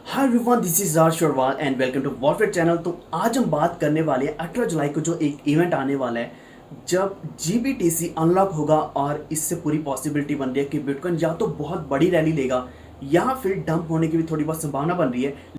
Hi everyone, this is R Shorwal and welcome to warfare channel. तो आज हम बात करने वाले हैं 18 जुलाई को जो एक इवेंट आने वाला है जब GBTC अनलॉक होगा और इससे पूरी पॉसिबिलिटी बन रही है कि बिटकॉइन या तो बहुत बड़ी रैली लेगा या फिर डंप होने की भी थोड़ी बहुत संभावना बन रही है।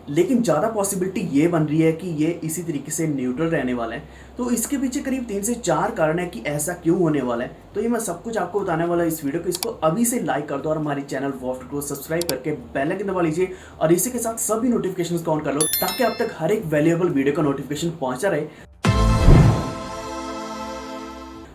लेकिन ज़्यादा पॉसिबिलिटी ये बन रही है कि ये इसी तरीके से न्यूट्रल रहने वाला है। तो इसके पीछे करीब 3 से 4 कारण है कि ऐसा क्यों होने वाला है। तो ये मैं सब कुछ आपको बताने वाला इस वीडियो को। इसको अभी से लाइक कर दो और हमारे चैनल वॉफ्ट को सब्सक्राइब करके बेल आइकन दबा लीजिए और इसी के साथ सभी नोटिफिकेशंस को ऑन कर लो ताकि अब तक हर एक वैल्यूएबल वीडियो का नोटिफिकेशन पहुंचा रहे।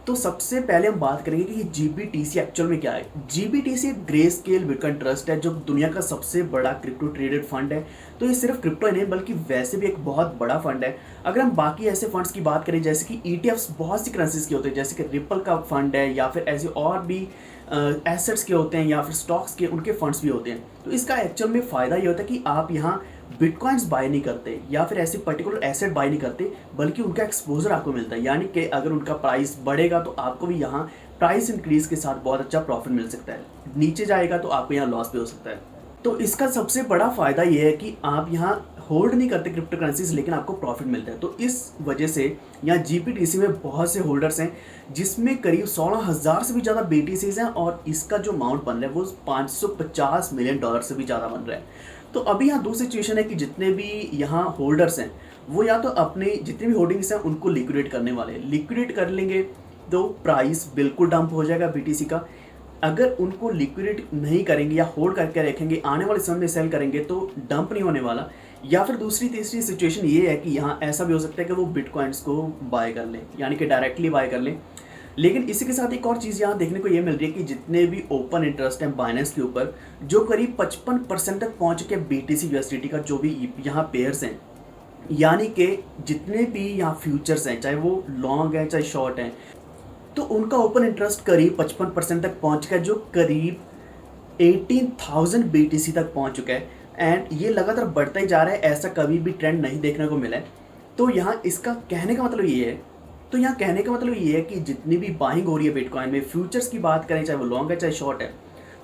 तो सबसे पहले हम बात करेंगे कि GBTC एक्चुअल में क्या है। GBTC एक ग्रे स्केल बिटकॉइन ट्रस्ट है जो दुनिया का सबसे बड़ा क्रिप्टो ट्रेडेड फंड है। तो ये सिर्फ क्रिप्टो ही नहीं बल्कि वैसे भी एक बहुत बड़ा फंड है। अगर हम बाकी ऐसे फंड्स की बात करें जैसे कि ETFs बहुत सी करेंसीज के होते हैं, जैसे कि रिपल का फंड है या फिर ऐसे और भी एसेट्स के होते हैं या फिर स्टॉक्स के, उनके फंड्स भी होते हैं। तो इसका एक्चुअल में फ़ायदा ये होता है कि आप यहाँ बिटकॉइंस बाय नहीं करते या फिर ऐसे पर्टिकुलर एसेट बाय नहीं करते, बल्कि उनका एक्सपोजर आपको मिलता है। यानी कि अगर उनका प्राइस बढ़ेगा तो आपको भी यहाँ प्राइस इंक्रीज के साथ बहुत अच्छा प्रॉफिट मिल सकता है, नीचे जाएगा तो आपको यहाँ लॉस भी हो सकता है। तो इसका सबसे बड़ा फ़ायदा ये है कि आप यहाँ होल्ड नहीं करते क्रिप्टो करेंसीज, लेकिन आपको प्रॉफिट मिलता है। तो इस वजह से यहाँ GBTC में बहुत से होल्डर्स हैं जिसमें करीब 16,000 से भी ज़्यादा BTCs हैं और इसका जो अमाउंट बन रहा है वो $550 मिलियन से भी ज़्यादा बन रहा है। तो अभी यहाँ दो सिचुएशन है कि जितने भी यहाँ होल्डर्स हैं वो या तो अपने जितने भी होल्डिंग्स हैं उनको लिक्विडेट करने वाले हैं। लिक्विडेट कर लेंगे तो प्राइस बिल्कुल डंप हो जाएगा BTC का। अगर उनको लिक्विडेट नहीं करेंगे या होल्ड करके रखेंगे, आने वाले समय में सेल करेंगे तो डंप नहीं होने वाला। या फिर दूसरी तीसरी सिचुएशन ये है कि यहाँ ऐसा भी हो सकता है कि वो बिटकॉइंस को बाय कर लें, यानी कि डायरेक्टली बाय कर लें। लेकिन इसी के साथ एक और चीज़ यहाँ देखने को ये मिल रही है कि जितने भी ओपन इंटरेस्ट हैं बाइनेंस के ऊपर, जो करीब 55% तक पहुँच चुके हैं BTC USDT का जो भी यहाँ पेयर्स हैं, यानी कि जितने भी यहाँ फ्यूचर्स हैं, चाहे वो लॉन्ग हैं चाहे शॉर्ट हैं, तो उनका ओपन इंटरेस्ट करीब 55% तक पहुँच चुका है, जो करीब 18,000 BTC तक पहुँच चुका है। एंड ये लगातार बढ़ता ही जा रहा है, ऐसा कभी भी ट्रेंड नहीं देखने को मिला है। तो यहाँ इसका कहने का मतलब ये है कि जितनी भी बाइंग हो रही है बिटकॉइन में, फ्यूचर्स की बात करें चाहे वो लॉन्ग है चाहे शॉर्ट है,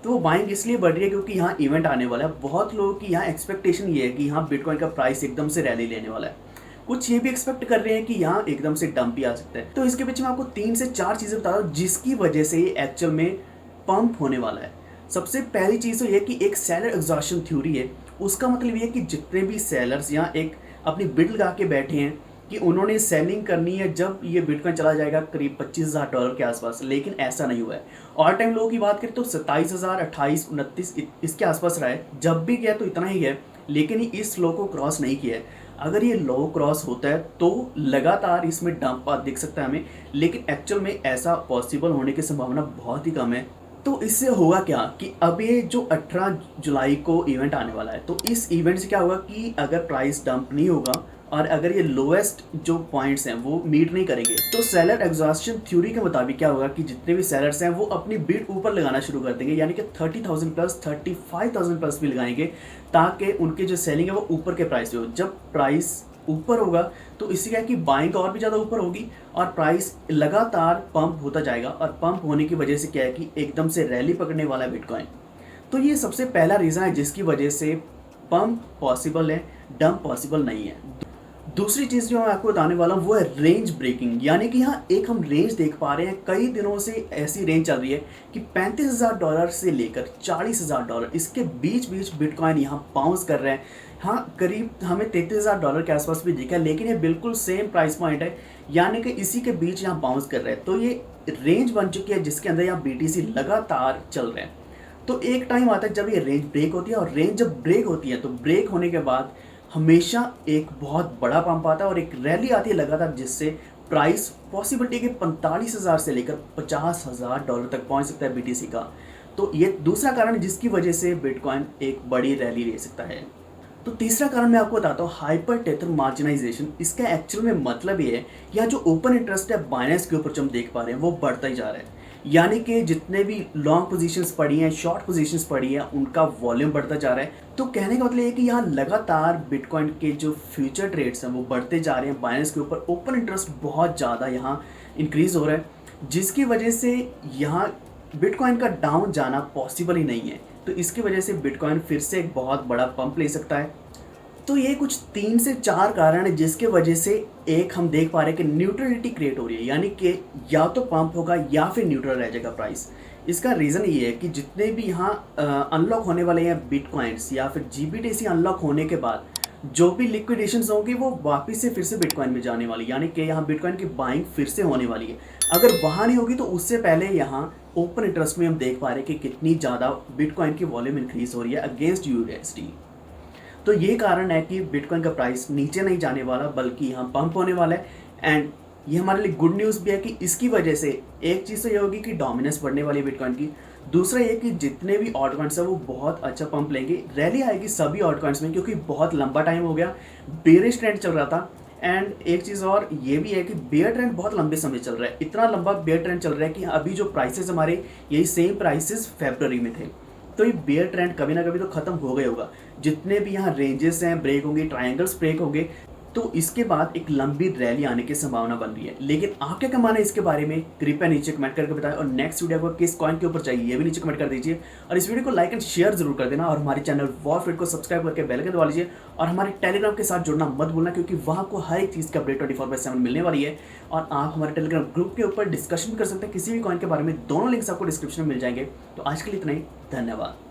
तो वो बाइंग इसलिए बढ़ रही है क्योंकि यहाँ इवेंट आने वाला है। बहुत लोगों की यहाँ एक्सपेक्टेशन ये है कि यहाँ बिटकॉइन का प्राइस एकदम से रैली लेने वाला है। कुछ ये भी एक्सपेक्ट कर रहे हैं कि यहाँ एकदम से डंप ही आ सकता है। तो इसके पीछे मैं आपको 3 से 4 चीज़ें बता दूँ जिसकी वजह से ये एक्चुअल में पंप होने वाला है। सबसे पहली चीज़ तो ये कि एक सेलर एग्जॉशन थ्योरी है। उसका मतलब ये है कि जितने भी सेलर्स यहाँ एक अपनी बिड लगा के बैठे हैं कि उन्होंने सेलिंग करनी है जब ये बिटकॉइन चला जाएगा करीब $25,000 के आसपास, लेकिन ऐसा नहीं हुआ है। ऑल टाइम लोगों की बात करें तो 27,000, 28, 29 इसके आसपास रहा है। जब भी गया तो इतना ही है, लेकिन इस लो को क्रॉस नहीं किया है। अगर ये लो क्रॉस होता है तो लगातार इसमें डंप दिख सकता है हमें, लेकिन एक्चुअल में ऐसा पॉसिबल होने की संभावना बहुत ही कम है। तो इससे होगा क्या कि अब ये जो 18 जुलाई को इवेंट आने वाला है, तो इस इवेंट से क्या होगा कि अगर प्राइस डंप नहीं होगा और अगर ये लोएस्ट जो पॉइंट्स हैं वो मीट नहीं करेंगे, तो सेलर एग्जॉस्शन थ्योरी के मुताबिक क्या होगा कि जितने भी सेलर्स हैं वो अपनी बिड ऊपर लगाना शुरू कर देंगे, यानी कि 30,000 प्लस 35,000 प्लस भी लगाएंगे ताकि उनके जो सेलिंग है वो ऊपर के प्राइस पे हो। जब प्राइस ऊपर होगा तो इससे क्या है कि बाइंग और भी ज़्यादा ऊपर होगी और प्राइस लगातार पंप होता जाएगा, और पंप होने की वजह से क्या है कि एकदम से रैली पकड़ने वाला है बिटकॉइन। तो ये सबसे पहला रीज़न है जिसकी वजह से पंप पॉसिबल है, डंप पॉसिबल नहीं है। दूसरी चीज़ जो मैं आपको बताने वाला हूँ वो है रेंज ब्रेकिंग, यानी कि यहाँ एक हम रेंज देख पा रहे हैं। कई दिनों से ऐसी रेंज चल रही है कि $35,000 से लेकर $40,000 इसके बीच बीच बिटकॉइन यहाँ बाउंस कर रहे हैं। हाँ, करीब हमें $33,000 के आसपास भी दिखा है, लेकिन ये बिल्कुल सेम प्राइस पॉइंट है, यानी कि इसी के बीच यहाँ बाउंस कर रहे हैं। तो ये रेंज बन चुकी है जिसके अंदर यहाँ BTC लगातार चल रहे हैं। तो एक टाइम आता है जब ये रेंज ब्रेक होती है, और रेंज जब ब्रेक होती है तो ब्रेक होने के बाद हमेशा एक बहुत बड़ा पंप आता है और एक रैली आती है लगातार, जिससे प्राइस पॉसिबिलिटी के 45,000 से लेकर $50,000 तक पहुंच सकता है BTC का। तो ये दूसरा कारण है जिसकी वजह से बिटकॉइन एक बड़ी रैली ले सकता है। तो तीसरा कारण मैं आपको बताता हूँ, हाइपर टेथर मार्जिनाइजेशन। इसका एक्चुअल में मतलब ये है, यह जो ओपन इंटरेस्ट है बाइनेंस के ऊपर जो हम देख पा रहे हैं वो बढ़ता ही जा रहा है। यानी कि जितने भी लॉन्ग पोजीशंस पड़ी हैं, शॉर्ट पोजीशंस पड़ी हैं, उनका वॉल्यूम बढ़ता जा रहा है। तो कहने का मतलब ये है कि यहाँ लगातार बिटकॉइन के जो फ्यूचर ट्रेड्स हैं वो बढ़ते जा रहे हैं बाइनेंस के ऊपर। ओपन इंटरेस्ट बहुत ज़्यादा यहाँ इंक्रीज हो रहा है, जिसकी वजह से यहाँ बिटकॉइन का डाउन जाना पॉसिबल ही नहीं है। तो तो इसकी वजह से बिटकॉइन फिर से एक बहुत बड़ा पंप ले सकता है। तो ये कुछ 3 से 4 कारण है जिसके वजह से एक हम देख पा रहे हैं कि न्यूट्रलिटी क्रिएट हो रही है, यानी कि या तो पंप होगा या फिर न्यूट्रल रह जाएगा प्राइस। इसका रीज़न ये है कि जितने भी यहाँ अनलॉक होने वाले हैं बिटकॉइंस या फिर जीबीटीसी अनलॉक होने के बाद जो भी लिक्विडेशंस होंगी वो वापस से फिर से बिटकॉइन में जाने वाली, यानी कि यहाँ बिटकॉइन की बाइंग फिर से होने वाली है। अगर वहाँ नहीं होगी तो उससे पहले यहाँ ओपन इंटरेस्ट में हम देख पा रहे हैं कि कितनी ज़्यादा बिटकॉइन की वॉल्यूम इंक्रीज हो रही है अगेंस्ट यूएसडी। तो ये कारण है कि बिटकॉइन का प्राइस नीचे नहीं जाने वाला बल्कि यहाँ पंप होने वाला है। एंड ये हमारे लिए गुड न्यूज़ भी है कि इसकी वजह से एक चीज़ तो ये होगी कि डोमिनेंस बढ़ने वाली है बिटकॉइन की। दूसरा ये कि जितने भी ऑल्ट कॉइन्स हैं वो बहुत अच्छा पंप लेंगे, रैली आएगी सभी ऑल्ट कॉइन्स में, क्योंकि बहुत लंबा टाइम हो गया बेरिश ट्रेंड चल रहा था। एंड एक चीज़ और ये भी है कि बेयर ट्रेंड बहुत लंबे समय चल रहा है, इतना लंबा बेयर ट्रेंड चल रहा है कि अभी जो प्राइसेस हमारे यही सेम प्राइसेस फरवरी में थे। तो ये बेयर ट्रेंड कभी ना कभी तो खत्म हो गया होगा। जितने भी यहाँ रेंजेस हैं ब्रेक होंगे, ट्रायंगल्स ब्रेक होंगे, तो इसके बाद एक लंबी रैली आने की संभावना बन रही है। लेकिन आपका क्या मानना है इसके बारे में, कृपया नीचे कमेंट करके बताएं। और नेक्स्ट वीडियो आपको किस कॉइन के ऊपर चाहिए ये भी नीचे कमेंट कर दीजिए। और इस वीडियो को लाइक एंड शेयर जरूर कर देना, और हमारे चैनल वॉरफिट को सब्सक्राइब करके बेल आइकन दबा लीजिए। और हमारे टेलीग्राम के साथ जुड़ना मत भूलना, क्योंकि वहाँ आपको हर एक चीज़ की अपडेट 24/7 मिलने वाली है। और आप हमारे टेलीग्राम ग्रुप के ऊपर डिस्कशन कर सकते हैं किसी भी कॉइन के बारे में, दोनों लिंक्स आपको डिस्क्रिप्शन में मिल जाएंगे। तो आज के लिए इतना ही, धन्यवाद।